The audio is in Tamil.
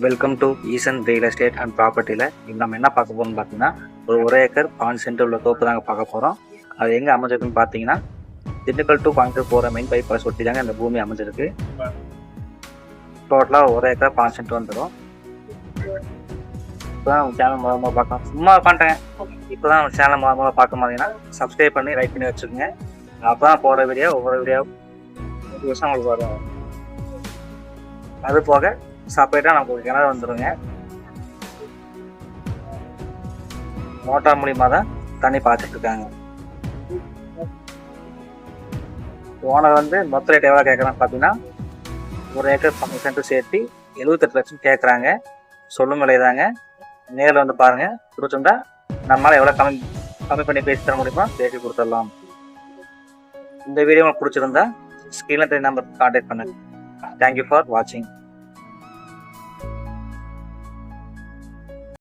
Welcome to Eesan real estate and ப்ராப்பர்ட்டியில் இப்போ நம்ம என்ன பார்க்க போகிறோம்னு பார்த்தீங்கன்னா ஒரு ஏக்கர் 5 சென்ட் உள்ள தோப்பு தாங்க பார்க்க போகிறோம். அது எங்கே அமைஞ்சிருக்குன்னு பார்த்தீங்கன்னா திண்டுக்கல் டு கோயம்புத்தூர் போகிற மெயின் பைபாஸ் ஒட்டி தாங்க இந்த பூமி அமைஞ்சிருக்கு. டோட்டலாக 1 ஏக்கர் 5 சென்ட் வந்துடும். இப்போ தான் சேனல் மூலமாக பார்க்கலாம். சும்மா பண்ணிட்டேன். இப்போ தான் சேனல் மூலமாக பார்க்க மாதிரிங்கன்னா சப்ஸ்கிரைப் பண்ணி லைக் பண்ணி வச்சுக்கோங்க. அப்போ தான் போகிற வீடியோ ஒவ்வொரு வீடியோ வருஷம் உங்களுக்கு வரும். அது போக செப்பரேட்டாக நமக்கு கிணறு வந்துடுங்க. மோட்டார் மூலியமாக தான் தண்ணி பாய்ச்சிட்டு இருக்காங்க. ஓனர் வந்து மொத்த ரேட் எவ்வளோ கேட்குறான்னு பார்த்தீங்கன்னா 1 ஏக்கர் 5 சென்ட் சேர்த்து 78 லட்சம் கேட்குறாங்க. சொல்லும் விலை தாங்க. நேரில் வந்து பாருங்கள். பிடிச்சிருந்தா நம்மளால் எவ்வளோ கம்மி பண்ணி பேசி தர முடியுமோ பேசி கொடுத்துடலாம். இந்த வீடியோ உங்களுக்கு பிடிச்சிருந்தா ஸ்க்ரீனில் நம்பர் கான்டாக்ட் பண்ணுங்கள். தேங்க்யூ ஃபார் வாட்சிங்.